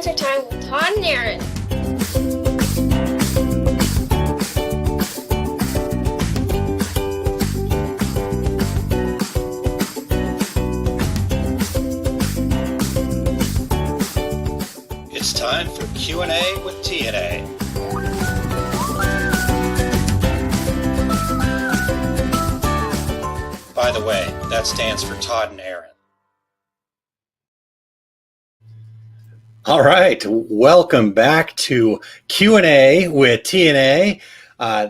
Adventure Time with Todd and Aaron. It's time for Q&A with TNA. By the way, that stands for Todd and Aaron. All right, welcome back to Q&A with TNA.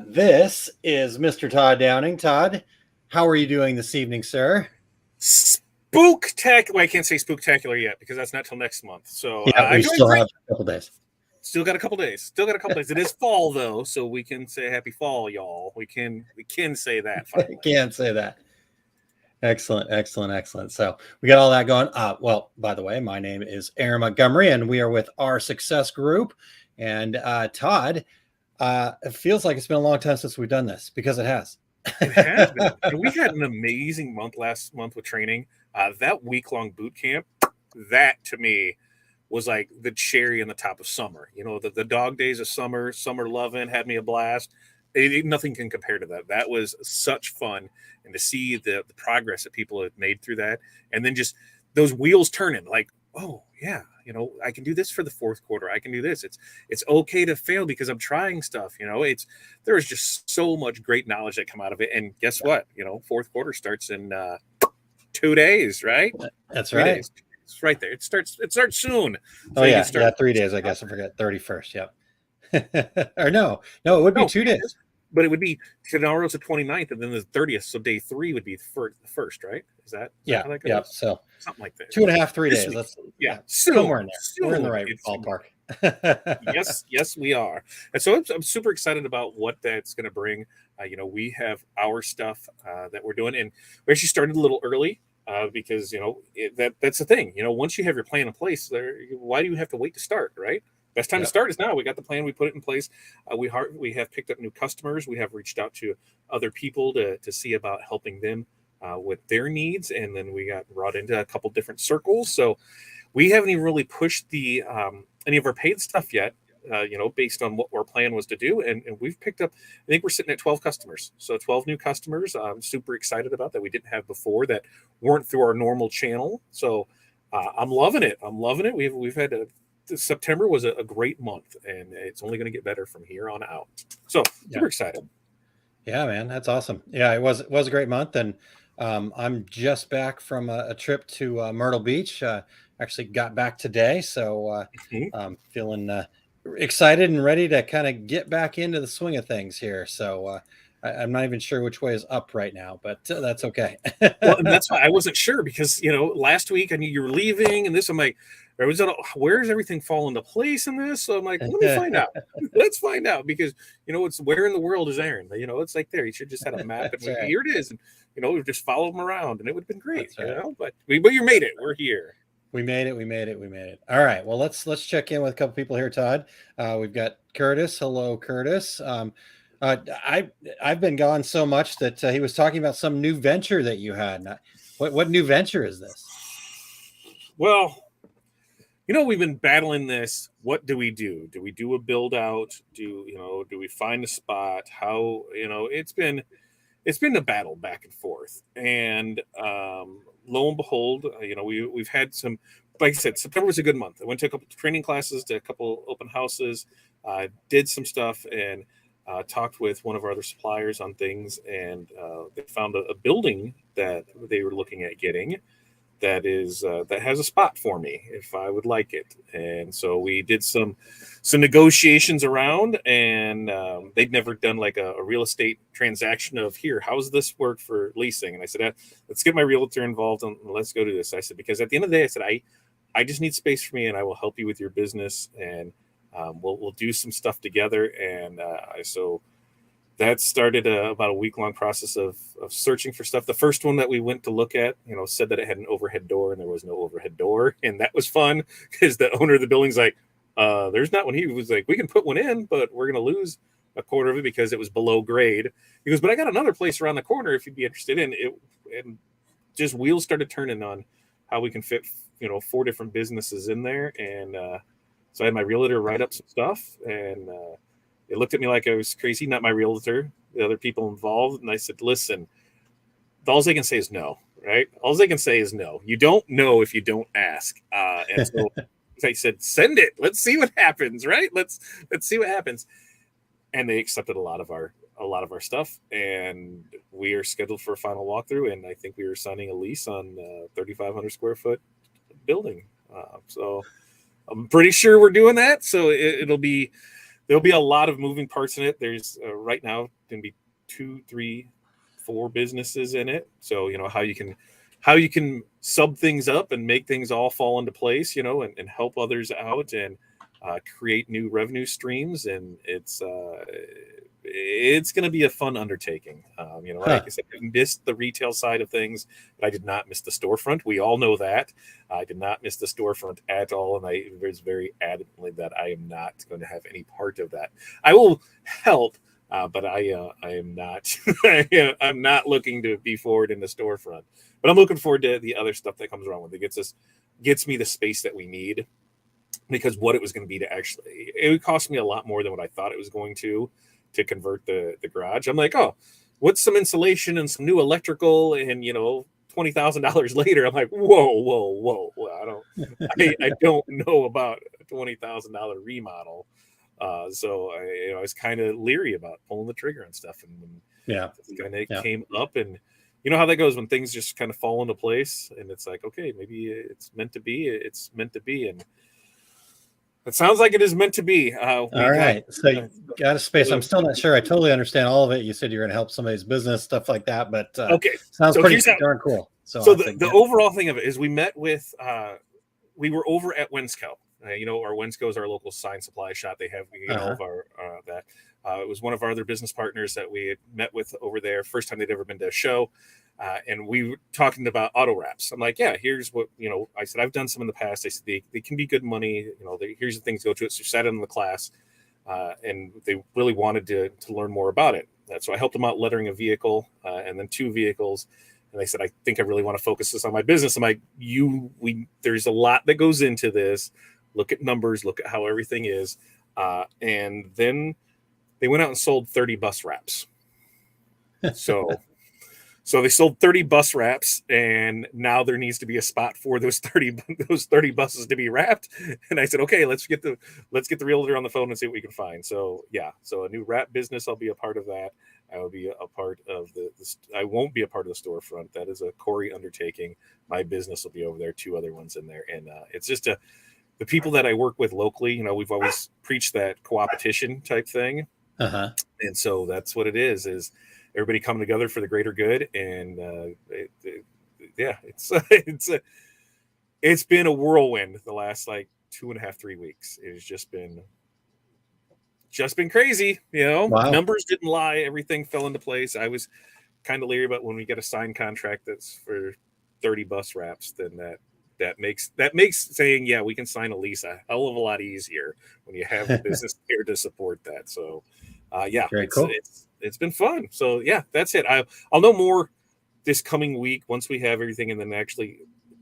This is Mr. Todd Downing. Todd, how are you doing this evening, sir? Spooktacular. Well, I can't say spooktacular yet because that's not till next month. So yeah, we still have a couple days. Still got a couple days. It is fall though, so we can say happy fall, y'all. We can say that. We can say that. Excellent. So we got all that going. Well, by the way, my name is Aaron Montgomery, and we are with Our Success Group. And Todd, it feels like it's been a long time since we've done this because it has. It has been. And we had an amazing month last month with training. That week-long boot camp, that to me was like the cherry on the top of summer. You know, the dog days of summer loving, had me a blast. Nothing can compare to that. That was such fun. And to see the progress that people have made through that. And then just those wheels turning like, oh, yeah, you know, I can do this for the fourth quarter. I can do this. It's okay to fail because I'm trying stuff. You know, there is just so much great knowledge that come out of it. And guess what? You know, fourth quarter starts in 2 days, right? That's 3 right. days. It's right there. It starts soon. So yeah, 3 days, I guess. I forget 31st. Yep. Or no, it would be 2 days. But it would be tomorrow's the 29th, and then the 30th. So day 3 would be the first, right? Is that how that goes? Yeah. So something like that. 2.5, 3 days. Somewhere in there. We're in the right ballpark. yes, we are. And so I'm super excited about what that's going to bring. You know, we have our stuff that we're doing, and we actually started a little early because you know that's the thing. You know, once you have your plan in place, why do you have to wait to start, right? Best time to start is now. We got the plan. We put it in place. We have picked up new customers. We have reached out to other people to see about helping them with their needs. And then we got brought into a couple different circles. So we haven't even really pushed the any of our paid stuff yet, you know, based on what our plan was to do. And we've picked up, I think we're sitting at 12 customers. So 12 new customers. I'm super excited about that we didn't have before that weren't through our normal channel. So I'm loving it. We've had September was a great month, and it's only going to get better from here on out. So super excited. Yeah, man, that's awesome. Yeah, it was a great month, and I'm just back from a trip to Myrtle Beach. Actually got back today, so I'm feeling excited and ready to kind of get back into the swing of things here. So I'm not even sure which way is up right now, but that's okay. Well, and that's why I wasn't sure because, you know, last week I knew you were leaving and this, I'm like, where's everything fall into place in this? So I'm like, let me find out. Let's find out because, you know, it's where in the world is Aaron? You know, it's like there. You should just have a map and right. Here it is. And, you know, we just follow him around and it would have been great, right. You know, but you made it. We're here. We made it. All right. Well, let's check in with a couple people here, Todd. We've got Curtis. Hello, Curtis. I've been gone so much that he was talking about some new venture that you had. What new venture is this? Well, you know, we've been battling this. What do we do? Do we do a build out? Do we find a spot? How, you know, it's been a battle back and forth. And lo and behold, you know, we've had some, like I said, September was a good month. I went to a couple of training classes, to a couple open houses, did some stuff, and talked with one of our other suppliers on things. And they found a building that they were looking at getting that has a spot for me if I would like it. And so we did some negotiations around, and they'd never done like a real estate transaction of here, how's this work for leasing? And I said, let's get my realtor involved and let's go do this. I said, because at the end of the day, I said, I just need space for me and I will help you with your business, and we'll do some stuff together. And so that started about a week-long process of searching for stuff. The first one that we went to look at, you know, said that it had an overhead door, and there was no overhead door. And that was fun because the owner of the building's like, there's not one. He was like, we can put one in, but we're going to lose a quarter of it because it was below grade. He goes, but I got another place around the corner if you'd be interested in it. And just wheels started turning on how we can fit, you know, 4 different businesses in there. And So I had my realtor write up some stuff, and they looked at me like I was crazy. Not my realtor, the other people involved. And I said, listen, all they can say is no, right? All they can say is no. You don't know if you don't ask. And so I said, send it. Let's see what happens, right? Let's see what happens. And they accepted a lot of our stuff, and we are scheduled for a final walkthrough. And I think we are signing a lease on 3,500 square foot building. So I'm pretty sure we're doing that. So there'll be a lot of moving parts in it. There's right now going to be 2, 3, 4 businesses in it. So, how you can sub things up and make things all fall into place, and help others out and create new revenue streams. And it's going to be a fun undertaking. Like I said, I missed the retail side of things, but I did not miss the storefront. We all know that. I did not miss the storefront at all. And I was very adamantly that I am not going to have any part of that. I will help, but I am not. I'm not looking to be forward in the storefront. But I'm looking forward to the other stuff that comes around with it. Gets me the space that we need, because what it was going to be it would cost me a lot more than what I thought it was going to convert the garage. I'm like, oh, what's some insulation and some new electrical, and $20,000 later, I'm like, whoa. I don't know about a $20,000 remodel. So I was kind of leery about pulling the trigger and stuff. And when it came up, and you know how that goes when things just kind of fall into place, and it's like, okay, maybe it's meant to be. It's meant to be, and it sounds like it is meant to be. All right. So you got a space. I'm still not sure I totally understand all of it. You said you're going to help somebody's business, stuff like that, but okay. Sounds pretty darn cool. So the overall thing of it is we met with, we were over at Wensco. Our Wensco is our local sign supply shop. They have all of our that. It was one of our other business partners that we had met with over there. First time they'd ever been to a show. And we were talking about auto wraps. I'm like, yeah, here's what, I said, I've done some in the past. I said, they can be good money. Here's the things to go to it. So sat in the class, and they really wanted to learn more about it. So I helped them out lettering a vehicle, and then 2 vehicles. And they said, I think I really want to focus this on my business. I'm like, there's a lot that goes into this. Look at numbers, look at how everything is. And then they went out and sold 30 bus wraps. So they sold 30 bus wraps, and now there needs to be a spot for those 30 buses to be wrapped. And I said, okay, let's get the realtor on the phone and see what we can find. So so a new wrap business, I'll be a part of that. I will be a part of I won't be a part of the storefront. That is a Corey undertaking. My business will be over there, 2 other ones in there. And it's just the people that I work with locally, we've always preached that co-opetition type thing. And so that's what it is everybody coming together for the greater good. And it's been a whirlwind the last 2.5, 3 weeks. It's just been crazy. Wow. Numbers didn't lie. Everything fell into place. I was kind of leery about when we get a signed contract that's for 30 bus wraps, then that makes saying, yeah, we can sign a lease a hell of a lot easier when you have a business here to support that. So very cool. It's been fun. So yeah, that's it. I'll know more this coming week once we have everything, and then actually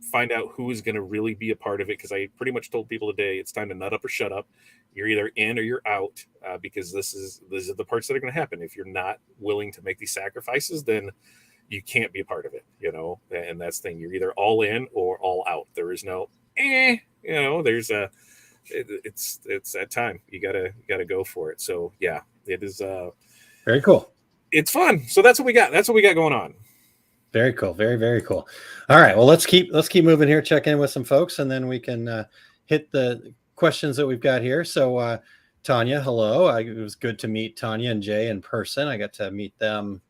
find out who is going to really be a part of it. Because I pretty much told people today, it's time to nut up or shut up. You're either in or you're out, because these are the parts that are going to happen. If you're not willing to make these sacrifices, then you can't be a part of it. And that's the thing. You're either all in or all out. There is no, there's it's that time. You gotta go for it. So yeah, it is very cool. It's fun. So that's what we got. That's what we got going on. Very cool. Very, very cool. All right. Well, let's keep moving here. Check in with some folks, and then we can hit the questions that we've got here. So Tanya, hello. It was good to meet Tanya and Jay in person. I got to meet them.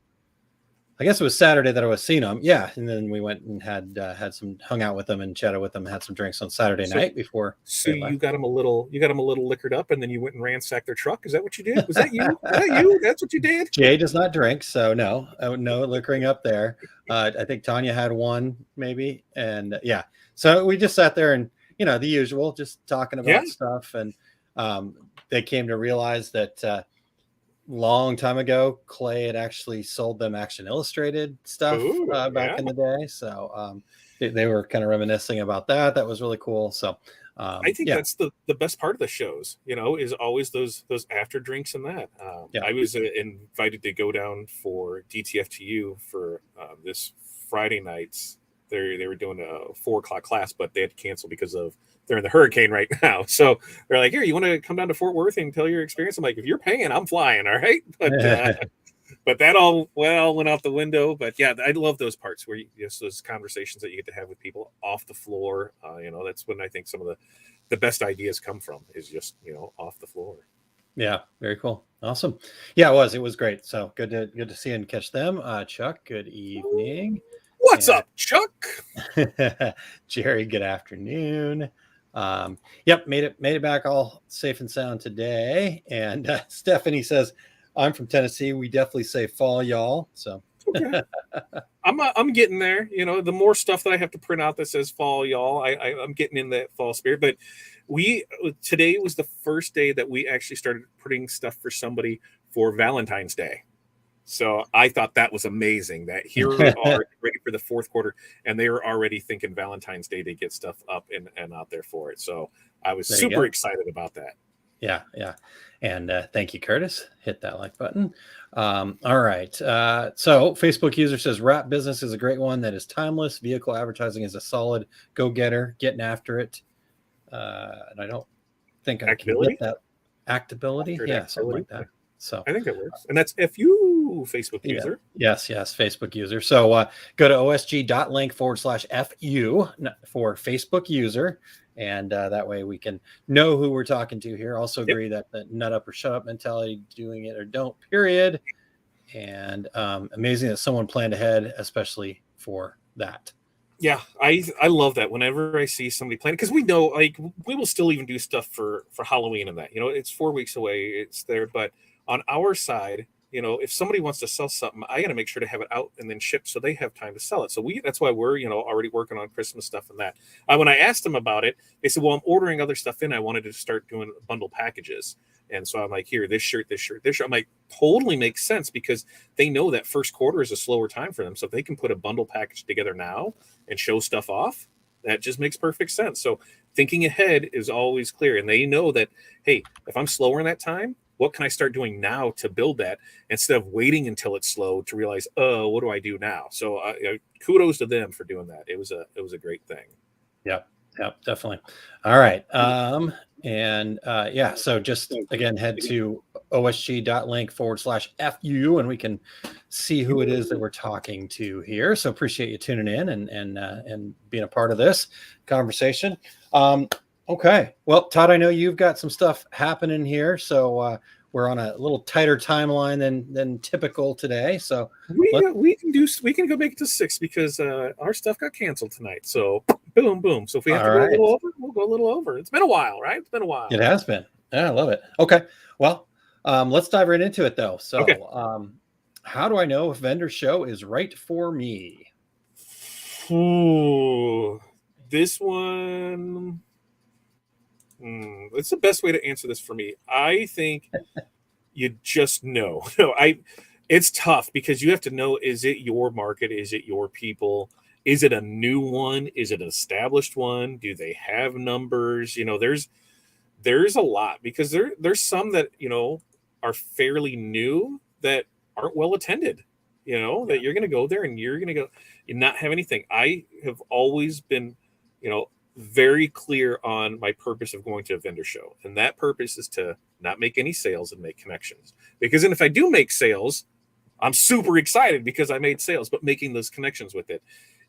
I guess it was Saturday that I was seeing them. Yeah. And then we went and hung out with them and chatted with them, had some drinks on Saturday night before. So you got them a little liquored up, and then you went and ransacked their truck. Is that what you did? Was that you? Was that you? That's what you did? Jay does not drink. So no liquoring up there. I think Tanya had one maybe. And yeah. So we just sat there and, the usual, just talking about stuff. And they came to realize that, long time ago, Clay had actually sold them Action Illustrated stuff back in the day. So they were kind of reminiscing about that. That was really cool. So I think Yeah, that's the best part of the shows, is always those after drinks and that. yeah. I was invited to go down for DTFTU for this Friday nights. They were doing a 4 o'clock class, but they had to cancel because of they're in the hurricane right now. So they're like, "Here, you want to come down to Fort Worth and tell your experience?" I'm like, "If you're paying, I'm flying, all right." But that all went out the window. But yeah, I love those parts where those conversations that you get to have with people off the floor. That's when I think some of the best ideas come from, is just off the floor. Yeah, very cool. Awesome. Yeah, it was great. So good to see and catch them. Chuck, good evening. What's And up, Chuck? Jerry, good afternoon. Yep, made it back all safe and sound today. And Stephanie says, I'm from Tennessee. We definitely say fall, y'all. So Okay. I'm getting there. The more stuff that I have to print out that says fall, y'all, I'm getting in that fall spirit. But today was the first day that we actually started putting stuff for somebody for Valentine's Day. So I thought that was amazing that here we are ready for the fourth quarter, and they were already thinking Valentine's Day to get stuff up and out there for it. So I was super excited about that. Yeah. And thank you, Curtis. Hit that like button. All right. So Facebook user says wrap business is a great one that is timeless. Vehicle advertising is a solid go-getter, getting after it. And I don't think I can get that actability. Yeah, something like that. So I think it works. And that's FU Facebook user. Yes, Facebook user. So go to osg.link/FU for Facebook user. And that way we can know who we're talking to here. Also agree that the nut up or shut up mentality, doing it or don't, period. And amazing that someone planned ahead, especially for that. Yeah, I love that whenever I see somebody planning, because we know, like, we will still even do stuff for Halloween and that, it's 4 weeks away, it's there. But on our side, if somebody wants to sell something, I got to make sure to have it out and then shipped so they have time to sell it. So that's why we're, already working on Christmas stuff and that. When I asked them about it, they said, well, I'm ordering other stuff in. I wanted to start doing bundle packages. And so I'm like, here, this shirt. I'm like, totally makes sense, because they know that first quarter is a slower time for them. So if they can put a bundle package together now and show stuff off, that just makes perfect sense. So thinking ahead is always clear. And they know that, hey, if I'm slower in that time, what can I start doing now to build that, instead of waiting until it's slow to realize, oh, what do I do now? So kudos to them for doing that. It was a great thing. Yep, definitely. All right. So just again, head to osg.link/FU and we can see who it is that we're talking to here. So appreciate you tuning in and being a part of this conversation. Okay. Well, Todd, I know you've got some stuff happening here. So we're on a little tighter timeline than typical today. So we can go make it to 6 because our stuff got canceled tonight. So boom. So if we have to go a little over, we'll go a little over. It's been a while, right? It's been a while. It has been. Yeah, I love it. Okay. Well, let's dive right into it though. So how do I know if Vendor Show is right for me? Ooh, this one. It's the best way to answer this for me. I think you just know. It's tough because you have to know, is it your market? Is it your people? Is it a new one? Is it an established one? Do they have numbers? There's a lot, because there's some that, are fairly new that aren't well attended, that you're going to go there and you're going to go and not have anything. I have always been, very clear on my purpose of going to a vendor show. And that purpose is to not make any sales and make connections. Because then if I do make sales, I'm super excited because I made sales, but making those connections with it.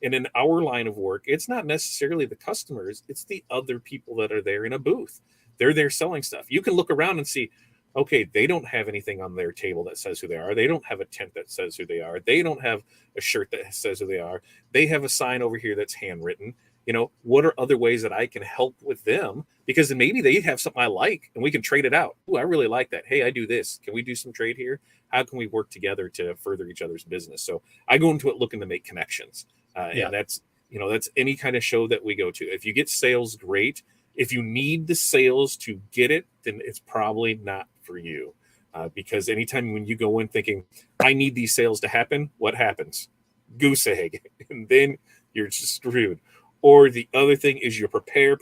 And in our line of work, it's not necessarily the customers, it's the other people that are there in a booth. They're there selling stuff. You can look around and see, okay, they don't have anything on their table that says who they are. They don't have a tent that says who they are. They don't have a shirt that says who they are. They have a sign over here that's handwritten. What are other ways that I can help with them? Because then maybe they have something I like and we can trade it out. Ooh, I really like that. Hey, I do this. Can we do some trade here? How can we work together to further each other's business? So I go into it looking to make connections. And that's any kind of show that we go to. If you get sales, great. If you need the sales to get it, then it's probably not for you. Because anytime when you go in thinking, I need these sales to happen, what happens? Goose egg. And then you're just screwed. Or the other thing is you prepare.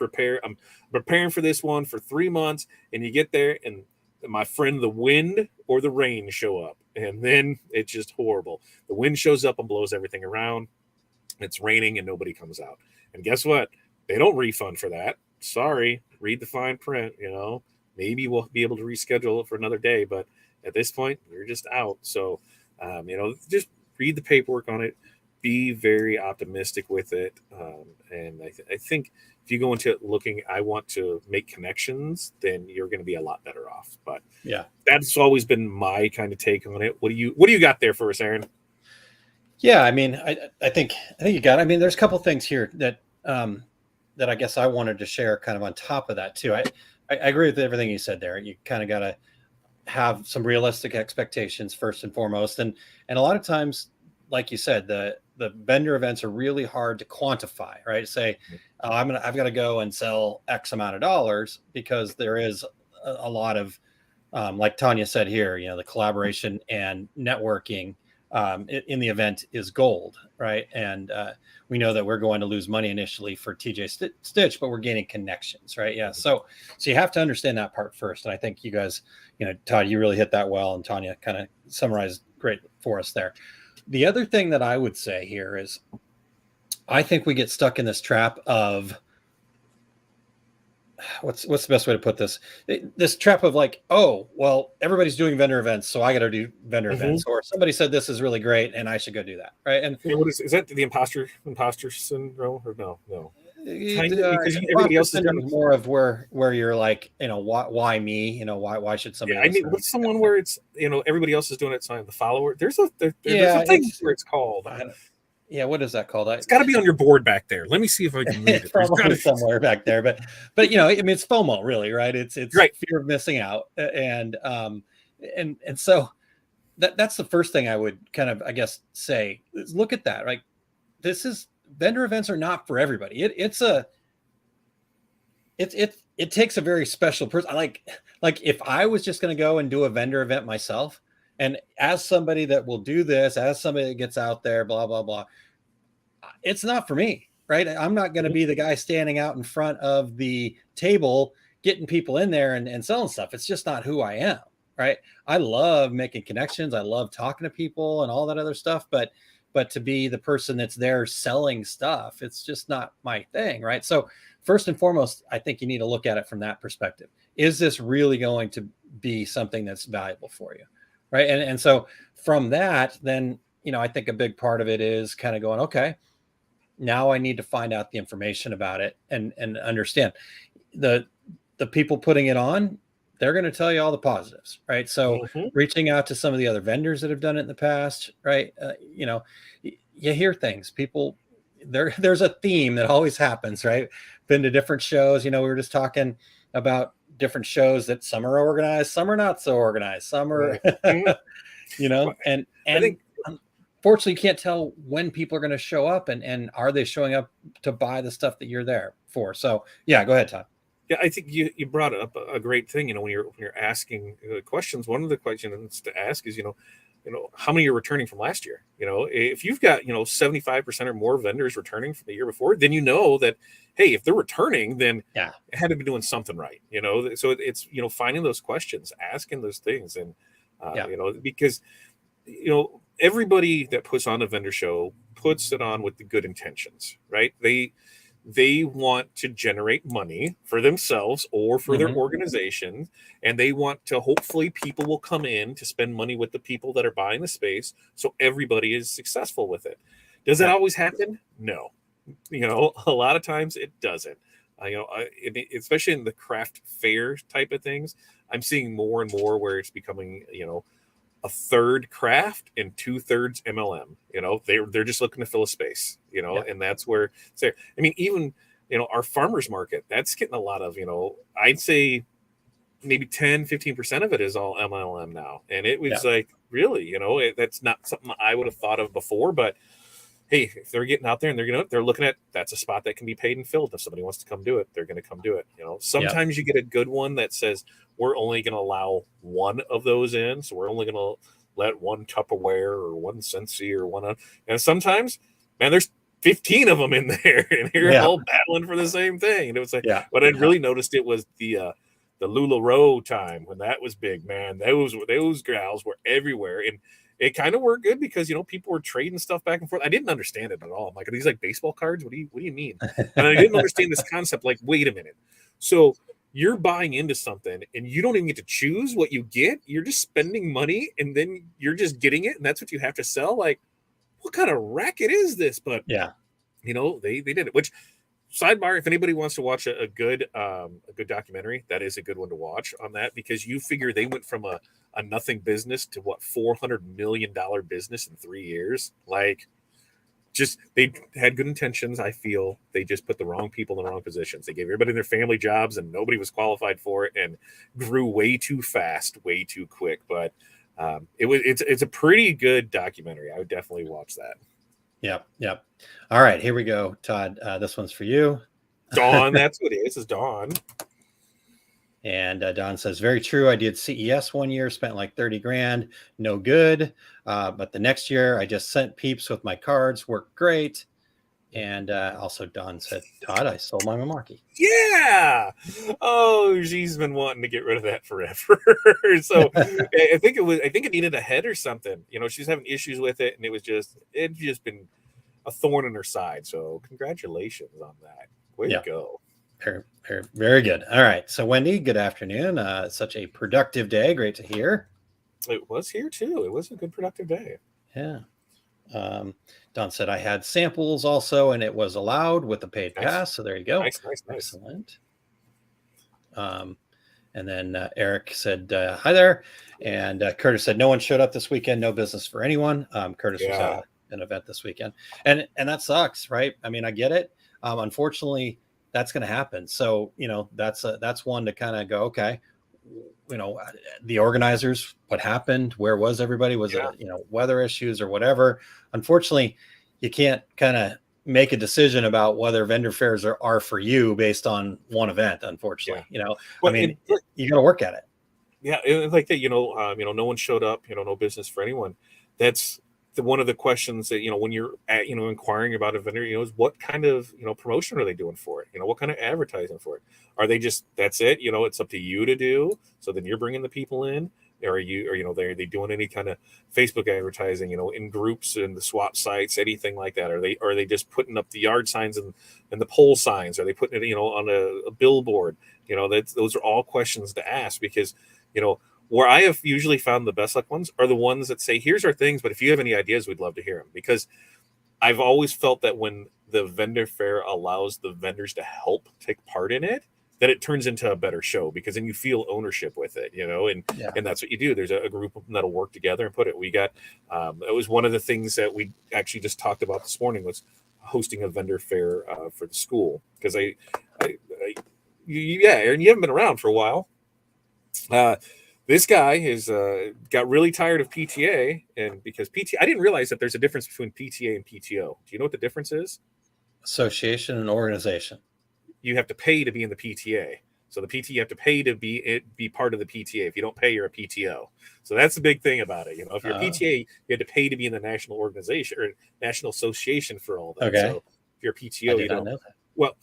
I'm preparing for this one for 3 months, and you get there, and my friend, the wind or the rain show up, and then it's just horrible. The wind shows up and blows everything around. It's raining, and nobody comes out. And guess what? They don't refund for that. Sorry, read the fine print. Maybe we'll be able to reschedule it for another day, but at this point, you're just out. So, just read the paperwork on it. Be very optimistic with it. And I think if you go into it looking, I want to make connections, then you're going to be a lot better off. But yeah, that's always been my kind of take on it. What do you got there for us, Aaron? Yeah, I mean, I think you got. I mean, there's a couple things here that I guess I wanted to share, kind of on top of that too. I agree with everything you said there. You kind of got to have some realistic expectations first and foremost, and a lot of times, like you said, the vendor events are really hard to quantify, right? Say, I've got to go and sell X amount of dollars, because there is a lot of, like Tanya said here, the collaboration and networking in the event is gold, right? And we know that we're going to lose money initially for TJ Stitch, but we're gaining connections, right? Yeah. So you have to understand that part first. And I think you guys, Todd, you really hit that well, and Tanya kind of summarized great for us there. The other thing that I would say here is, I think we get stuck in this trap of, what's the best way to put this? This trap of like, oh, well, everybody's doing vendor events, so I got to do vendor events. Or somebody said this is really great, and I should go do that, right? And what is that? The imposter syndrome, or no? Because everybody else is doing more of where you're like, why me? Why should somebody? Yeah, I mean, what's someone where it's everybody else is doing it, so I'm the follower. There's a thing where it's called. Yeah, what is that called? It's got to be on your board back there. Let me see if I can read it. Probably somewhere back there, but I mean, it's FOMO, really, right? It's right. Fear of missing out, and so that's the first thing I would kind of, I guess, say is look at that. Like, vendor events are not for everybody. It takes a very special person. Like if I was just going to go and do a vendor event myself, and as somebody that will do this, as somebody that gets out there, blah, blah, blah, it's not for me, right? I'm not going to be the guy standing out in front of the table, getting people in there and selling stuff. It's just not who I am, right? I love making connections. I love talking to people and all that other stuff. But to be the person that's there selling stuff, it's just not my thing, right? So first and foremost, I think you need to look at it from that perspective. Is this really going to be something that's valuable for you? Right. And so from that, then, I think a big part of it is kind of going, okay, now I need to find out the information about it and understand the people putting it on. They're going to tell you all the positives. Right. So reaching out to some of the other vendors that have done it in the past. Right. You hear things, people there's a theme that always happens, right? Been to different shows. We were just talking about different shows that some are organized, some are not so organized, some are, and I think, unfortunately, you can't tell when people are going to show up and are they showing up to buy the stuff that you're there for. So yeah, go ahead, Todd. Yeah, I think you brought up a great thing. When you're asking questions, one of the questions to ask is, how many are returning from last year? If you've got 75% or more vendors returning from the year before, then that, hey, if they're returning, then it had to be doing something right. So it's finding those questions, asking those things, and because everybody that puts on a vendor show puts it on with the good intentions, right? They want to generate money for themselves or for their organization, and they want to, hopefully people will come in to spend money with the people that are buying the space, so everybody is successful with it. Does that always happen? No. A lot of times it doesn't. Especially in the craft fair type of things, I'm seeing more and more where it's becoming, a third craft and 2/3 MLM. They're just looking to fill a space, and that's where, even, our farmers market, that's getting a lot of, I'd say maybe 10-15% of it is all MLM now. And it was like, really, that's not something I would have thought of before, but hey, if they're getting out there and they're looking at, that's a spot that can be paid and filled. If somebody wants to come do it, they're going to come do it. Sometimes you get a good one that says, we're only going to allow one of those in. So we're only going to let one Tupperware or one Scentsy or one, and sometimes, man, there's 15 of them in there, and you're Yeah. all battling for the same thing. And it was like, Yeah. what I really noticed it was the LuLaRoe time when that was big, man. Those gals were everywhere, and it kind of worked good because people were trading stuff back and forth. I didn't understand it at all. I'm like, are these like baseball cards? What do you mean? And I didn't understand this concept. Like, wait a minute, so you're buying into something and you don't even get to choose what you get. You're just spending money and then you're just getting it, and that's what you have to sell. Like, what kind of racket is this? But Yeah. they did it. Which, sidebar, if anybody wants to watch a good documentary, that is a good one to watch on that, because you figure they went from a nothing business to what, $400 million business in 3 years. Like, just, they had good intentions. I feel they just put the wrong people in the wrong positions. They gave everybody their family jobs and nobody was qualified for it, and grew way too fast, way too quick. But it's a pretty good documentary. I would definitely watch that. Yep. All right, here we go, Todd. This one's for you. Dawn, that's what it is. This is Dawn. And Don says, very true. I did CES one year, spent like 30 grand, no good. But the next year I just sent peeps with my cards, worked great. And also Don said, Todd, I sold my Mamarkey. Yeah. Oh, she's been wanting to get rid of that forever. So I think it needed a head or something. She's having issues with it, and it just been a thorn in her side. So congratulations on that. Way to go. Very, very, very good. All right. So Wendy, good afternoon. Such a productive day. Great to hear. It was here too. It was a good productive day. Yeah. Don said I had samples also, and it was allowed with the paid pass. So there you go. Nice. Excellent. And then Eric said, hi there. And Curtis said, no one showed up this weekend. No business for anyone. Curtis was at an event this weekend. And that sucks, right? I mean, I get it. Unfortunately, that's going to happen. So, that's one to kind of go, okay, the organizers, what happened? Where was everybody? Was it, weather issues or whatever? Unfortunately, you can't kind of make a decision about whether vendor fairs are for you based on one event. Unfortunately, But you got to work at it. Yeah. Like that, no one showed up, no business for anyone. That's one of the questions that, when you're inquiring about a vendor, is what kind of, promotion are they doing for it? What kind of advertising for it? Are they just, that's it? It's up to you to do. So then you're bringing the people in, are they doing any kind of Facebook advertising, in groups and the swap sites, anything like that? Are they just putting up the yard signs and the pole signs? Are they putting it, on a billboard? Those are all questions to ask, because, where I have usually found the best luck ones are the ones that say, here's our things, but if you have any ideas, we'd love to hear them. Because I've always felt that when the vendor fair allows the vendors to help take part in it, that it turns into a better show, because then you feel ownership with it, and that's what you do. There's a group of them that'll work together and put it. We got, it was one of the things that we actually just talked about this morning, was hosting a vendor fair for the school. Because Aaron, you haven't been around for a while. This guy has got really tired of PTA, and because I didn't realize that there's a difference between PTA and PTO. Do you know what the difference is? Association and organization. You have to pay to be in the PTA. So the PT, you have to pay to be part of the PTA. If you don't pay, you're a PTO. So that's the big thing about it. If you're a PTA, you have to pay to be in the national organization or national association for all that. Okay. So if you're a PTO, you don't know that. Well,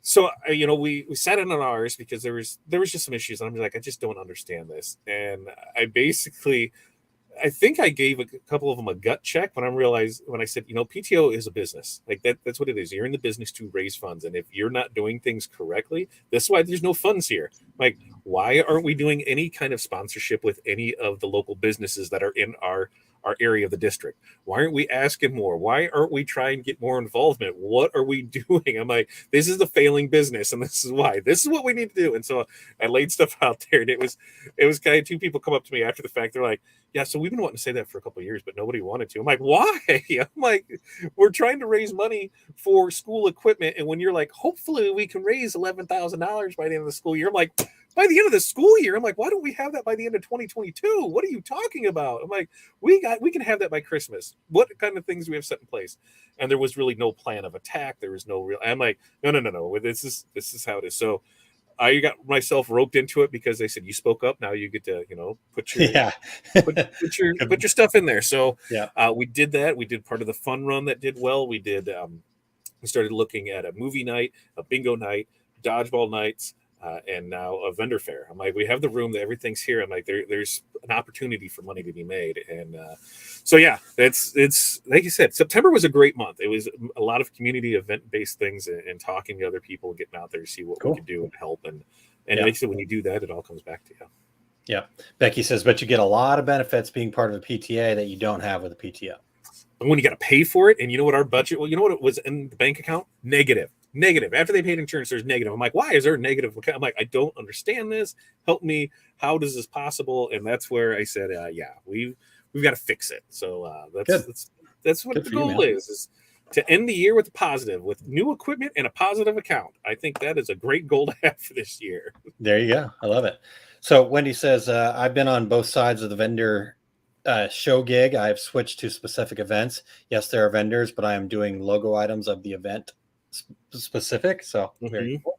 so we sat in on ours because there was just some issues, and I'm like, I just don't understand this. And I think I gave a couple of them a gut check when I said, PTO is a business. Like that's what it is. You're in the business to raise funds. And if you're not doing things correctly, that's why there's no funds here. Like, why aren't we doing any kind of sponsorship with any of the local businesses that are in our area of the district? Why aren't we asking more? Why aren't we trying to get more involvement? What are we doing? I'm like, this is the failing business, and this is why. This is what we need to do. And so I laid stuff out there, and it was kind of two people come up to me after the fact. They're like, yeah, so we've been wanting to say that for a couple of years, but nobody wanted to. I'm like, why? I'm like, we're trying to raise money for school equipment, and when you're like, hopefully we can raise $11,000 by the end of the school year, I'm like, by the end of the school year, I'm like, why don't we have that by the end of 2022? What are you talking about? I'm like, we can have that by Christmas. What kind of things do we have set in place? And there was really no plan of attack. There was no real. I'm like, no. This is how it is. So I got myself roped into it because they said, you spoke up. Now you get to, put your put your stuff in there. So we did that. We did part of the fun run that did well. We did We started looking at a movie night, a bingo night, dodgeball nights, and now a vendor fair. I'm like, we have the room, that everything's here. I'm like, there's an opportunity for money to be made. And so, yeah, it's like you said, September was a great month. It was a lot of community event based things and talking to other people, getting out there to see what we could do and help. And like I said, when you do that, it all comes back to you. Yeah. Becky says, but you get a lot of benefits being part of a PTA that you don't have with a PTO. And when you got to pay for it, and you know what our budget, well, you know what it was in the bank account? Negative. After they paid insurance, there's negative. I'm like, why is there a negative? I'm like, I don't understand this. Help me. How does this possible? And that's where I said, yeah, we've got to fix it. So that's what the goal is to end the year with a positive, with new equipment and a positive account. I think that is a great goal to have for this year. There you go. I love it. So Wendy says, I've been on both sides of the vendor show gig. I have switched to specific events. Yes, there are vendors, but I am doing logo items of the event specific. So very cool.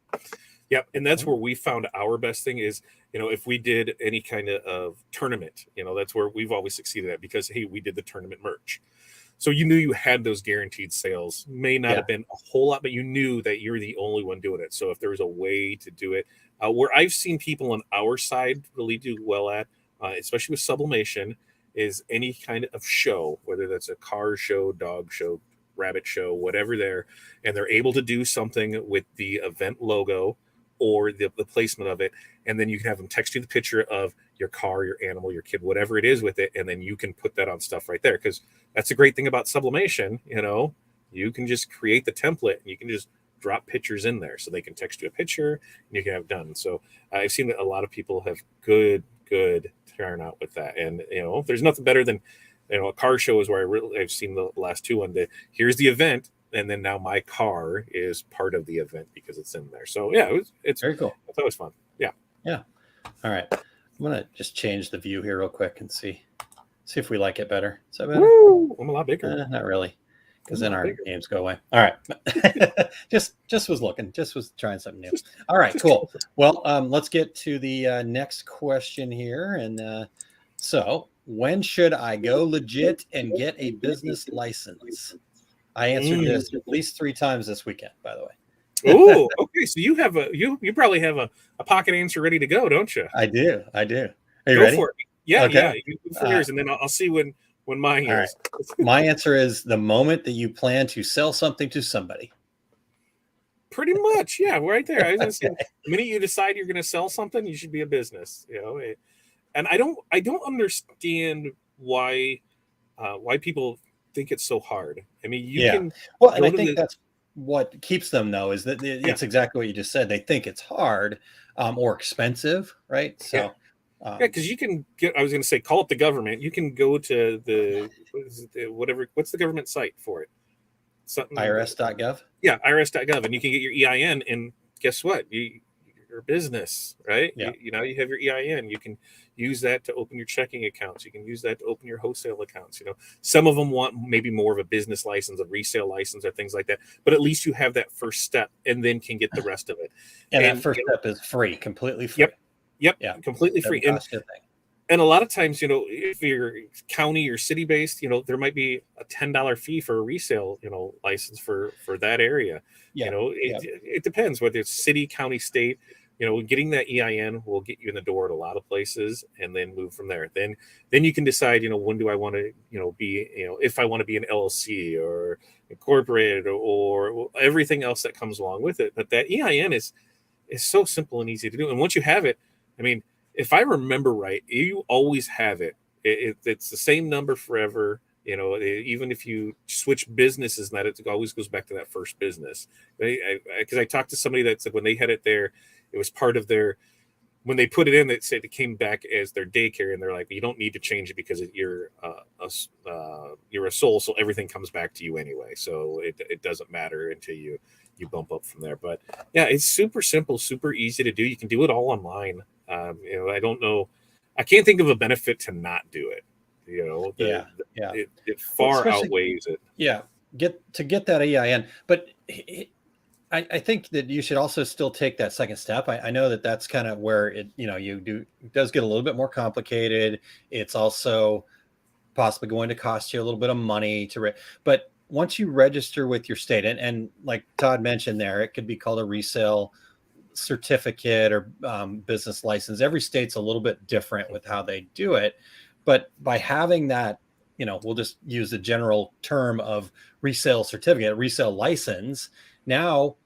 Yep. And that's where we found our best thing is, if we did any kind of tournament, that's where we've always succeeded at, because, hey, we did the tournament merch. So you knew you had those guaranteed sales. May not have been a whole lot, but you knew that you're the only one doing it. So if there was a way to do it, where I've seen people on our side really do well at, especially with sublimation, is any kind of show, whether that's a car show, dog show, rabbit show, whatever and they're able to do something with the event logo or the placement of it. And then you can have them text you the picture of your car, your animal, your kid, whatever it is with it. And then you can put that on stuff right there. Because that's a great thing about sublimation. You can just create the template and you can just drop pictures in there so they can text you a picture and you can have it done. So I've seen that a lot of people have good turnout with that. And, there's nothing better than, a car show is where I've seen the last two on here's the event. And then now my car is part of the event because it's in there. So yeah, it's very cool. It's always fun. Yeah. Yeah. All right. I'm going to just change the view here real quick and see if we like it better. Is that better? Woo! I'm a lot bigger. Not really. Because then our games go away. All right. just was looking. Just was trying something new. All right, cool. Well, let's get to the next question here. And so when should I go legit and get a business license? I answered this at least 3 times this weekend, by the way. Oh, okay. So you have you probably have a pocket answer ready to go, don't you? I do. Are you go ready? For it. Yeah, okay. Yeah. You go for yours, and then I'll see when mine is. Right. My answer is the moment that you plan to sell something to somebody. Pretty much, yeah, right there. I was gonna say, the minute you decide you're going to sell something, you should be a business. And I don't understand why people think it's so hard. I mean, you can. Well, and I think that's what keeps them, though, is that it's exactly what you just said. They think it's hard or expensive, right? So. Because you can get. I was going to say, call up the government. You can go to what's the government site for it? Something. IRS.gov. Yeah, IRS.gov, and you can get your EIN. And guess what? You're a business, right? Yeah. You have your EIN. You can use that to open your checking accounts. You can use that to open your wholesale accounts. Some of them want maybe more of a business license, a resale license, or things like that. But at least you have that first step, and then can get the rest of it. And that first step is free, completely free. Yep. Yeah. Completely free. And a lot of times, if you're county or city based, there might be a $10 fee for a resale, license for that area. Yeah. It depends whether it's city, county, state. Getting that EIN will get you in the door at a lot of places, and then move from there. Then you can decide, when do I want to, be, if I want to be an LLC or incorporated or everything else that comes along with it. But that EIN is so simple and easy to do. And once you have it, I mean, if I remember right, you always have it. It's the same number forever. Even if you switch businesses, that it always goes back to that first business. Because I talked to somebody that said when they had it there, it was part of their. When they put it in, they said it came back as their daycare, and they're like, you don't need to change it because you're a soul, so everything comes back to you anyway. So it doesn't matter until you bump up from there. But yeah, it's super simple, super easy to do. You can do it all online. I don't know. I can't think of a benefit to not do it. It far outweighs it. Yeah. Get that EIN, but I think that you should also still take that second step. I know that's kind of where it does get a little bit more complicated. It's also possibly going to cost you a little bit of money but once you register with your state, and like Todd mentioned there, it could be called a resale certificate or business license. Every state's a little bit different with how they do it. But by having that, we'll just use the general term of resale certificate, resale license, now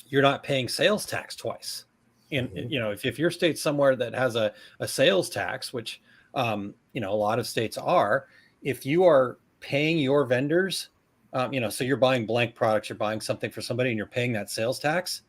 you're not paying sales tax twice. And, if your state's somewhere that has a sales tax, which, a lot of states are, if you are paying your vendors, so you're buying blank products, you're buying something for somebody and you're paying that sales tax,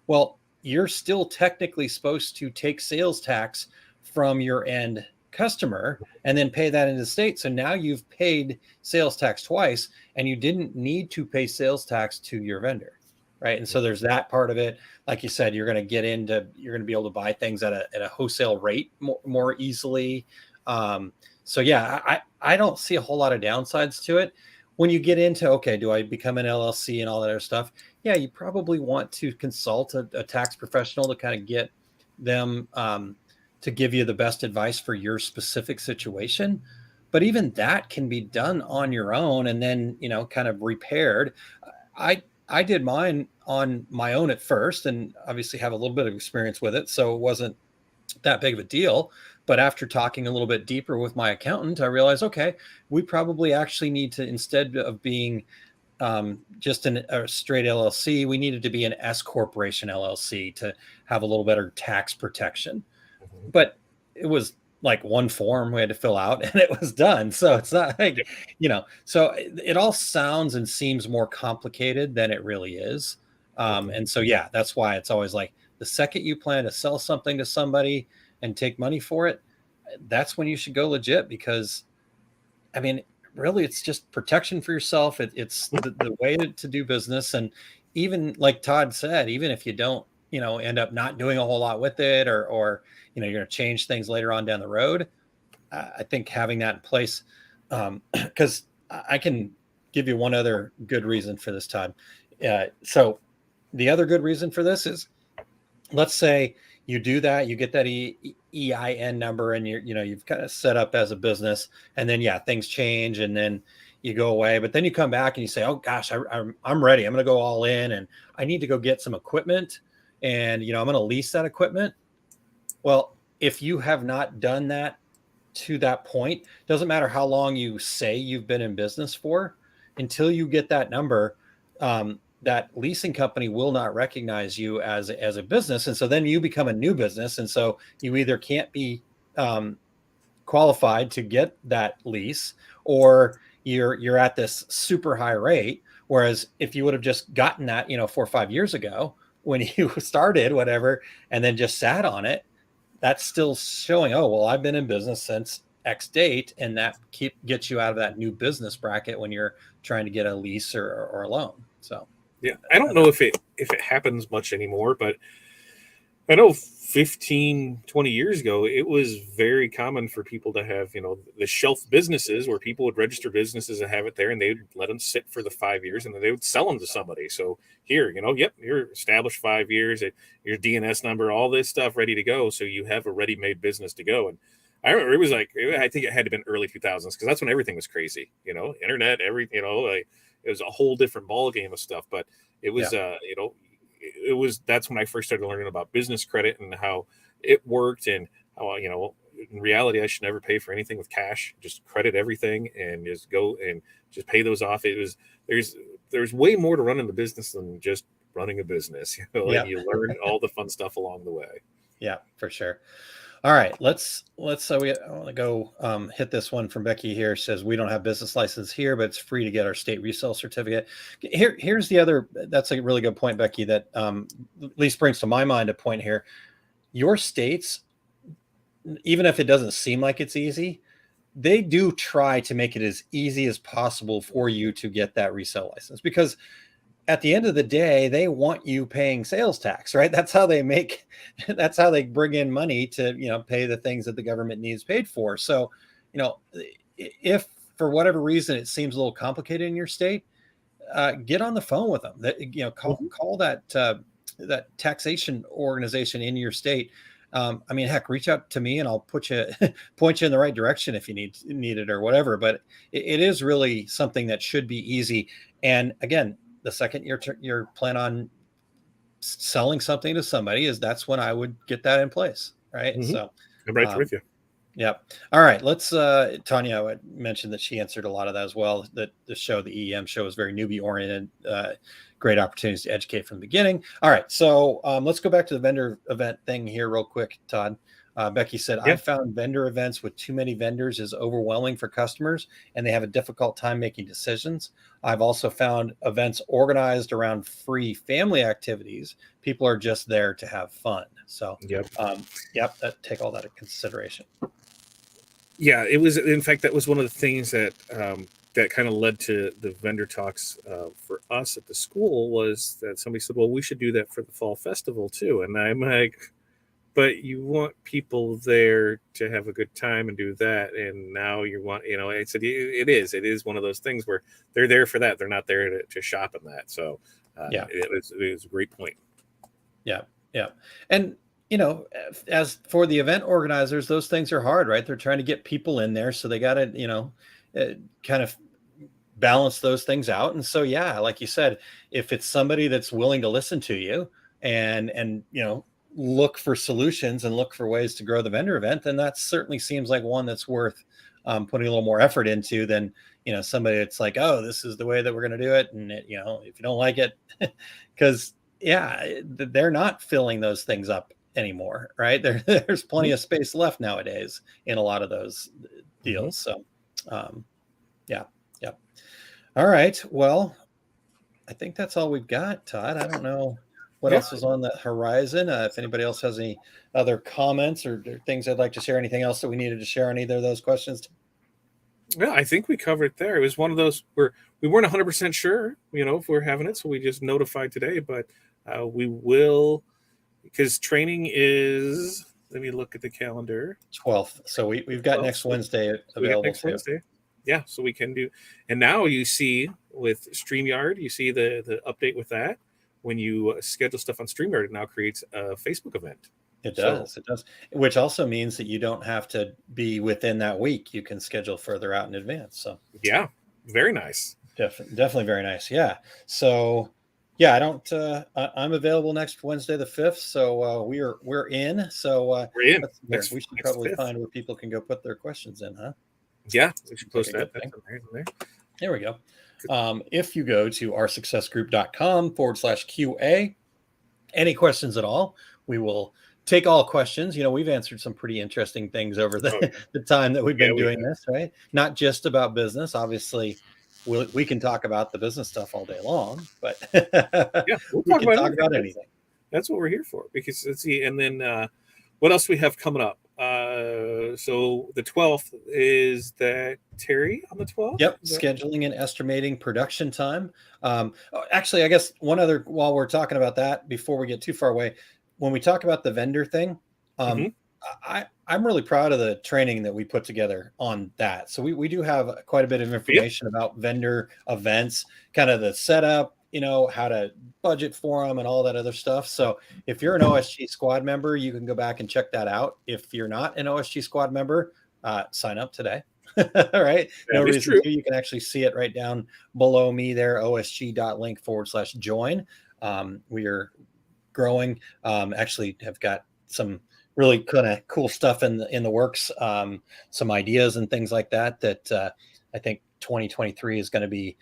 well, you're still technically supposed to take sales tax from your end customer and then pay that into the state. So now you've paid sales tax twice and you didn't need to pay sales tax to your vendor. Right. And so there's that part of it. Like you said, you're going to be able to buy things at a wholesale rate more easily. So yeah, I don't see a whole lot of downsides to it. When you get into, okay, do I become an LLC and all that other stuff? Yeah, you probably want to consult a tax professional to kind of get them to give you the best advice for your specific situation. But even that can be done on your own and then, kind of repaired. I did mine on my own at first and obviously have a little bit of experience with it. So it wasn't that big of a deal. But after talking a little bit deeper with my accountant, I realized, okay, we probably actually need to, instead of being just a straight LLC, we needed to be an S corporation LLC to have a little better tax protection. Mm-hmm. But it was like one form we had to fill out and it was done. So it's not like, so it all sounds and seems more complicated than it really is. And so, yeah, that's why it's always like the second you plan to sell something to somebody and take money for it, that's when you should go legit, because really it's just protection for yourself. It's the way to do business. And even like Todd said, even if you don't, end up not doing a whole lot with it or you're going to change things later on down the road, I think having that in place, because I can give you one other good reason for this, Todd. So the other good reason for this is, let's say you do that, you get that EIN number and you've kind of set up as a business, and then, things change and then you go away, but then you come back and you say, oh gosh, I'm ready. I'm going to go all in and I need to go get some equipment and, I'm going to lease that equipment. Well, if you have not done that to that point, doesn't matter how long you say you've been in business for, until you get that number, that leasing company will not recognize you as a business. And so then you become a new business. And so you either can't be qualified to get that lease, or you're at this super high rate. Whereas if you would have just gotten that, 4 or 5 years ago when you started whatever, and then just sat on it, that's still showing, oh, well, I've been in business since X date. And that gets you out of that new business bracket when you're trying to get a lease or a loan. So. Yeah, I don't know if it happens much anymore, but I know 15, 20 years ago, it was very common for people to have, the shelf businesses where people would register businesses and have it there, and they'd let them sit for the 5 years, and then they would sell them to somebody. So here, you're established 5 years, your DNS number, all this stuff ready to go. So you have a ready-made business to go. And I remember it was like, I think it had to have been early 2000s, because that's when everything was crazy, internet, everything, it was a whole different ball game of stuff. But it was, that's when I first started learning about business credit and how it worked, and how, in reality, I should never pay for anything with cash. Just credit everything and just go and just pay those off. There's way more to running the business than just running a business, and you learn all the fun stuff along the way. Yeah, for sure. All right, let's I want to go hit this one from Becky here. She says, we don't have business license here, but it's free to get our state resale certificate. Here's the other, that's a really good point, Becky, that at least brings to my mind a point here. Your states, even if it doesn't seem like it's easy, they do try to make it as easy as possible for you to get that resale license, because at the end of the day, they want you paying sales tax, right? That's how they bring in money to, pay the things that the government needs paid for. So, if for whatever reason it seems a little complicated in your state, get on the phone with them. Call that taxation organization in your state. Heck, reach out to me and I'll point you in the right direction if you need it or whatever. But it is really something that should be easy. And again, the second you're plan on selling something to somebody, that's when I would get that in place, right? Mhm. So I'm right there with you. Yep. All right. Let's Tanya mentioned that she answered a lot of that as well. That the EEM show is very newbie oriented. Great opportunities to educate from the beginning. All right. So let's go back to the vendor event thing here real quick, Todd. Becky said, Yeah. I found vendor events with too many vendors is overwhelming for customers and they have a difficult time making decisions. I've also found events organized around free family activities. People are just there to have fun. So, Yep. Take all that into consideration. Yeah, it was. In fact, that was one of the things that that kind of led to the vendor talks for us at the school. Was that somebody said, "Well, we should do that for the fall festival too," and I'm like, "But you want people there to have a good time and do that, and now you want, I said it is one of those things where they're there for that. They're not there to shop in that. So it was a great point. Yeah, and as for the event organizers, those things are hard, right? They're trying to get people in there, so they got to, kind of balance those things out. And so, yeah, like you said, if it's somebody that's willing to listen to you and look for solutions and look for ways to grow the vendor event, then that certainly seems like one that's worth putting a little more effort into than somebody that's like, oh, this is the way that we're going to do it, and if you don't like it, because they're not filling those things up anymore, right? There's plenty of space left nowadays in a lot of those deals. So yeah. All right, well, I think that's all we've got, Todd. I don't know what else is on the horizon. If anybody else has any other comments or things I'd like to share, anything else that we needed to share on either of those questions? Yeah, I think we covered it there. It was one of those where we weren't 100% sure, if we're having it, so we just notified today, but we will, because training is, let me look at the calendar. 12th. So we've got 12th. Next Wednesday available. Next Wednesday. Yeah, so we can do. And now you see with StreamYard, you see the update with that. When you schedule stuff on StreamYard, it now creates a Facebook event. It does. Which also means that you don't have to be within that week. You can schedule further out in advance. So yeah, very nice. Definitely very nice. Yeah. So yeah, I'm available next Wednesday, the 5th. So we're in. So we're in. We should probably find where people can go put their questions in, huh? Yeah, we should post that. There we go. If you go to oursuccessgroup.com/QA, any questions at all, we will take all questions. We've answered some pretty interesting things over the time that we've been doing this, right? Not just about business. Obviously, we can talk about the business stuff all day long, but we'll we can talk about anything. That's what we're here for. Because let's see, and then what else we have coming up? So the 12th is that Terry on the 12th? Yep. Scheduling and estimating production time. Actually, I guess one other, while we're talking about that, before we get too far away, when we talk about the vendor thing, I'm really proud of the training that we put together on that. So we do have quite a bit of information about vendor events, kind of the setup, how to budget for them and all that other stuff. So if you're an OSG squad member, you can go back and check that out. If you're not an OSG squad member, sign up today. All right. No reason to. You can actually see it right down below me there, osg.link/join. We are growing. Actually have got some really kind of cool stuff in the works, some ideas and things like that I think 2023 is going to be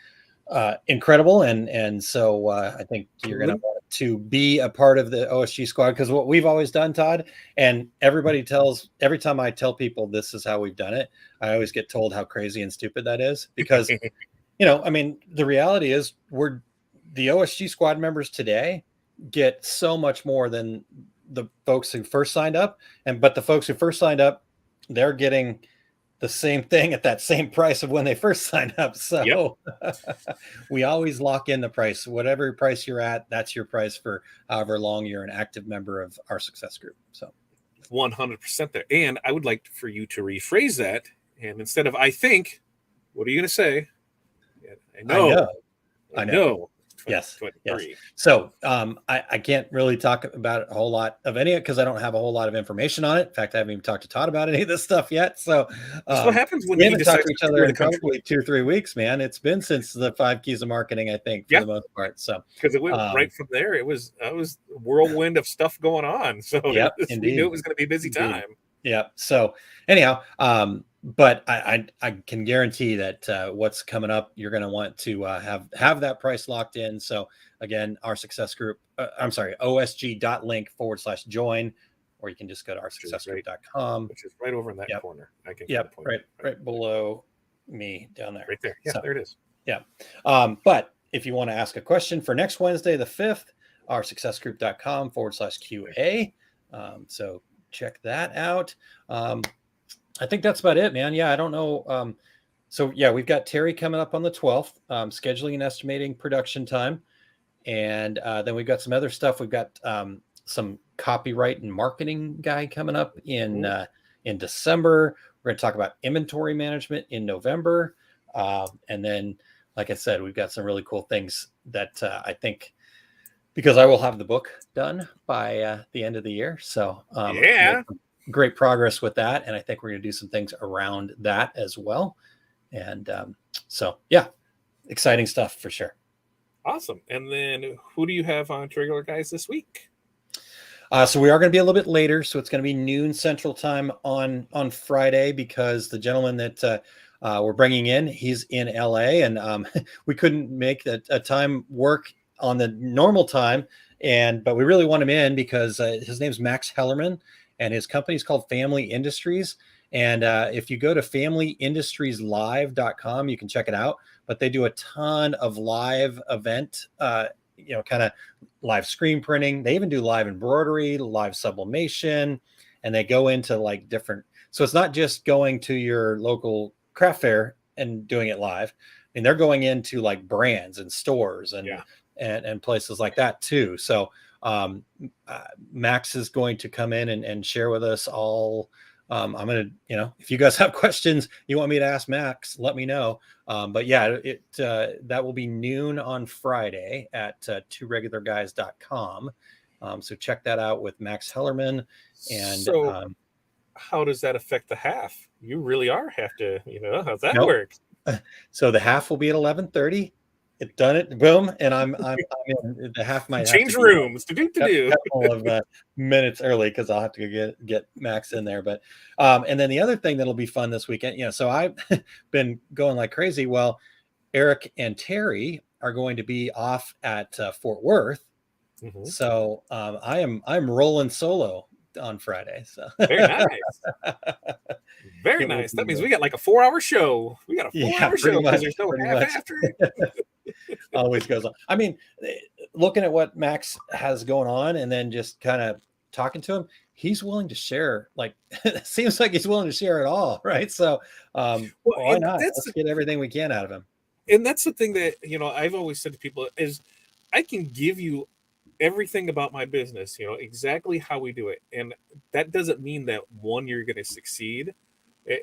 incredible, and so I think you're going to want to be a part of the OSG squad, because what we've always done, Todd, and every time I tell people this is how we've done it, I always get told how crazy and stupid that is, because the reality is the OSG squad members today get so much more than the folks who first signed up, but the folks who first signed up, they're getting the same thing at that same price of when they first signed up. So we always lock in the price. Whatever price you're at, that's your price for however long you're an active member of our success group. So 100% there. And I would like for you to rephrase that. And instead of I think, what are you going to say? I know. Yes. 2023. So I can't really talk about a whole lot of any of it because I don't have a whole lot of information on it. In fact, I haven't even talked to Todd about any of this stuff yet. So That's what happens when we he haven't talked decides to each to other tour in the country. probably 2 or 3 weeks, man. It's been since the 5 keys of marketing, I think, for the most part. So Because it went right from there. It was a whirlwind of stuff going on. So yeah, we knew it was going to be a busy time. Yeah. So anyhow, but I can guarantee that what's coming up, you're going to want to have that price locked in. So again, our success group, osg.link/join, or you can just go to oursuccessgroup.com, which is right over in that corner. I can right below me down there. Right there. Yeah, there it is. Yeah. But if you want to ask a question for next Wednesday, the 5th, oursuccessgroup.com/QA. So check that out. I think that's about it, man. Yeah, I don't know. So yeah, we've got Terry coming up on the 12th, scheduling and estimating production time. And then we've got some other stuff. We've got some copyright and marketing guy coming up in December. We're going to talk about inventory management in November. And then, like I said, we've got some really cool things that I think, because I will have the book done by the end of the year. So great progress with that. And I think we're going to do some things around that as well. And so, yeah, exciting stuff for sure. Awesome. And then who do you have on Regular Guys this week? So we are going to be a little bit later. So it's going to be noon Central Time on Friday, because the gentleman that we're bringing in, he's in LA, and we couldn't make a time work on the normal time. But we really want him in because his name's Max Hellerman, and his company is called Family Industries. And if you go to familyindustrieslive.com, you can check it out. But they do a ton of live event, kind of live screen printing. They even do live embroidery, live sublimation, and they go into like different. So it's not just going to your local craft fair and doing it live. I mean, they're going into like brands and stores and places like that too. So Max is going to come in and share with us all. I'm going to, if you guys have questions you want me to ask Max, let me know. But yeah, that will be noon on Friday at tworegularguys.com. So check that out with Max Hellerman. And so how does that affect the half? You really have to, how's that work? So the half will be at 11:30. It done it, boom, and I'm in. The half might change rooms to do a couple of minutes early because I'll have to get Max in there. But and then the other thing that'll be fun this weekend, so I've been going like crazy. Well, Eric and Terry are going to be off at Fort Worth, so I'm rolling solo on Friday. So very nice. Very nice. That means we got like a 4-hour show. We got a 4-hour show because there's no half after it. Always goes on. I mean, looking at what Max has going on and then just kind of talking to him, he's willing to share. Like, it seems like he's willing to share it all, right? So why not? Let's get everything we can out of him. And that's the thing that, I've always said to people is I can give you everything about my business, exactly how we do it. And that doesn't mean that, one, you're going to succeed,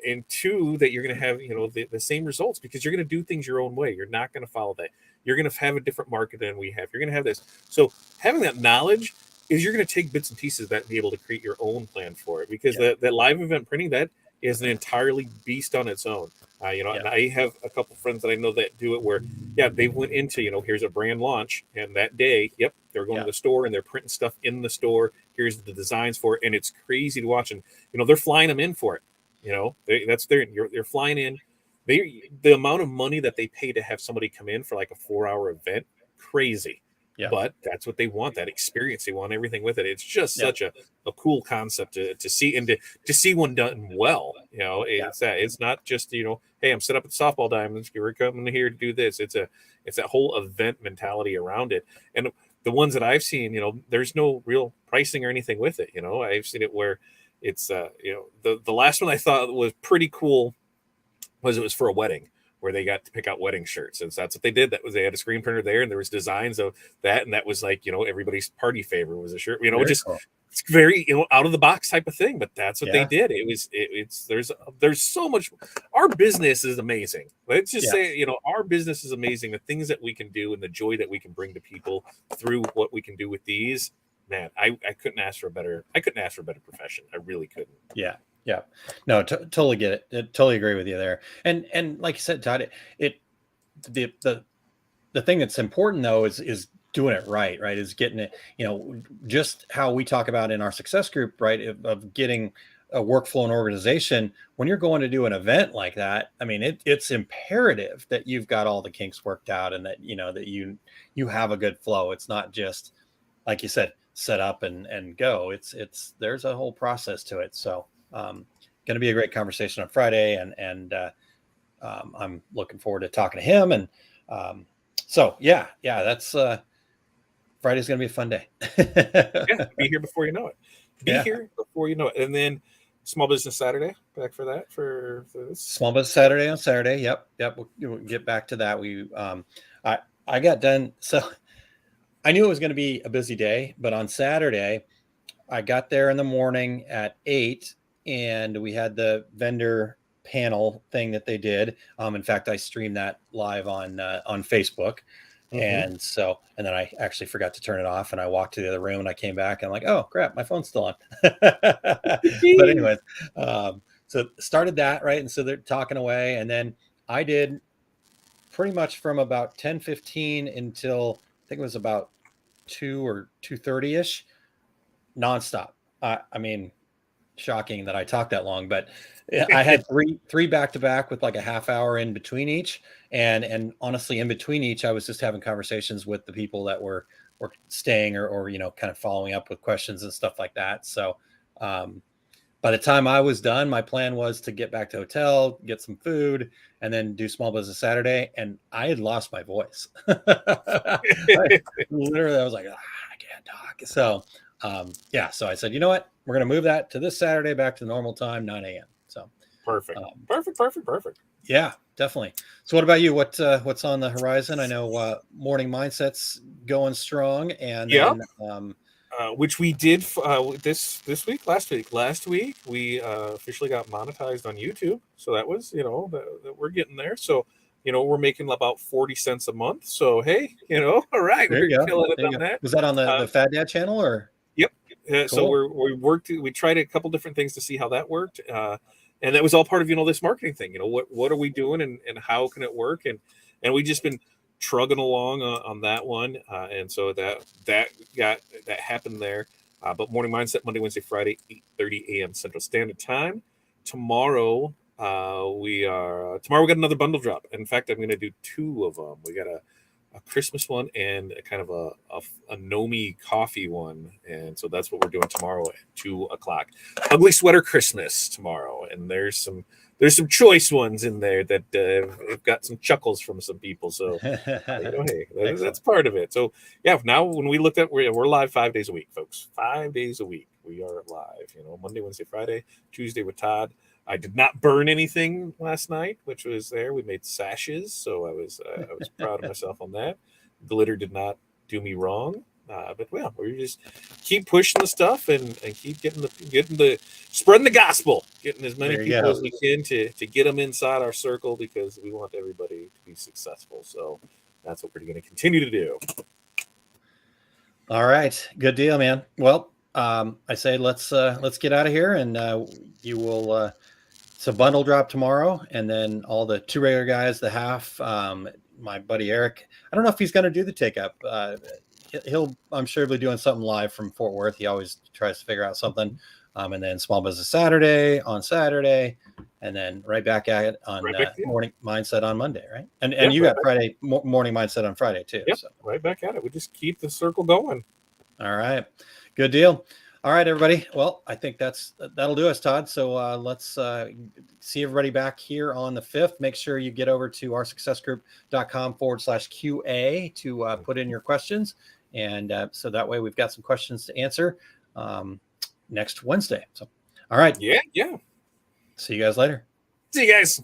and two, that you're going to have, the same results, because you're going to do things your own way. You're not going to follow that. You're going to have a different market than we have. You're going to have this. So having that knowledge is you're going to take bits and pieces of that and be able to create your own plan for it, because that live event printing, that is an entirely beast on its own. And I have a couple friends that I know that do it where, they went into, here's a brand launch, and that day, they're going to the store and they're printing stuff in the store. Here's the designs for it, and it's crazy to watch. And they're flying them in for it. They're flying in. The amount of money that they pay to have somebody come in for like a 4-hour event, crazy. Yeah. But that's what they want, that experience. They want everything with it. It's just such a cool concept to see, and to see one done well. It's not just, hey, I'm set up at Softball Diamonds. We're coming here to do this. It's that whole event mentality around it. And the ones that I've seen, there's no real pricing or anything with it. I've seen it where it's, the last one I thought was pretty cool was it was for a wedding, where they got to pick out wedding shirts. And so that's what they did. They had a screen printer there, and there was designs of that. And that was like, everybody's party favor was a shirt, just cool. It's very out of the box type of thing, but that's what they Yeah. did. It's there's so much. Our business is amazing. Let's just Yeah. say our business is amazing. The things that we can do and the joy that we can bring to people through what we can do with these. Man, I couldn't ask for a better. I couldn't ask for a better profession. I really couldn't. Yeah. Yeah. No, totally get it. Totally agree with you there. And like you said, Todd, the thing that's important though is doing it right, is getting it, just how we talk about in our success group, right, of getting a workflow and organization. When you're going to do an event like that, I mean, it's imperative that you've got all the kinks worked out and that that you have a good flow. It's not just, like you said, set up and go. It's there's a whole process to it. So going to be a great conversation on Friday, and I'm looking forward to talking to him. And so that's Friday's going to be a fun day. Yeah, be here before you know it. Here before you know it. And then Small Business Saturday, back for that for this. Small Business Saturday on Saturday. Yep. We'll get back to that. I got done. So I knew it was going to be a busy day, but on Saturday, I got there in the morning at 8, and we had the vendor panel thing that they did. In fact, I streamed that live on Facebook. Mm-hmm. And then I actually forgot to turn it off, and I walked to the other room, and I came back and I'm like, oh crap, my phone's still on. But anyways, so started that, right? And so they're talking away. And then I did pretty much from about 10:15 until I think it was about 2 or 2:30 ish, nonstop. I mean, shocking that I talked that long, but I had three back to back with like a half hour in between each. And honestly, in between each, I was just having conversations with the people that were staying or kind of following up with questions and stuff like that. So by the time I was done, my plan was to get back to hotel, get some food, and then do Small Business Saturday. And I had lost my voice. Literally, I was like, I can't talk. So so I said, you know what? We're going to move that to this Saturday back to the normal time, 9 a.m. So perfect. Yeah, definitely. So what about you? What's on the horizon? I know Morning Mindset's going strong, and then, which we did this week. Last week we officially got monetized on YouTube, so that was that we're getting there. So we're making about 40 cents a month. So hey, all right, we're killing it on that. Was that on the Fat Dad channel or? Yep. Cool. So we tried a couple different things to see how that worked. And that was all part of, this marketing thing. What are we doing and how can it work? And we just been trugging along on that one. And so that happened there. But Morning Mindset, Monday, Wednesday, Friday, 8:30 a.m. Central Standard Time. Tomorrow, we got another bundle drop. In fact, I'm going to do 2 of them. We got a Christmas one and a kind of a Nomi coffee one. And so that's what we're doing tomorrow at 2:00. Ugly Sweater Christmas tomorrow. And there's some choice ones in there that have got some chuckles from some people. So, hey, that's part of it. So now when we looked at, we're live 5 days a week, folks, 5 days a week. We are live, Monday, Wednesday, Friday, Tuesday with Todd. I did not burn anything last night, which was there. We made sashes, so I was proud of myself on that. Glitter did not do me wrong, but we just keep pushing the stuff and keep getting the spreading the gospel, getting as many people as we can to get them inside our circle, because we want everybody to be successful. So that's what we're going to continue to do. All right, good deal, man. Well, I say let's get out of here, and you will. So bundle drop tomorrow, and then all the 2 regular guys, the half. My buddy Eric, I don't know if he's going to do the take up. I'm sure he'll be doing something live from Fort Worth. He always tries to figure out something. And then Small Business Saturday on Saturday, and then right back at it on Morning Mindset on Monday, right? And you got Friday Morning Mindset on Friday too. Yep, so. Right back at it. We just keep the circle going. All right, good deal. All right, everybody. Well, I think that'll do us, Todd. So let's see everybody back here on the 5th. Make sure you get over to oursuccessgroup.com/QA to put in your questions. And so that way we've got some questions to answer next Wednesday. So, all right. Yeah. See you guys later. See you guys.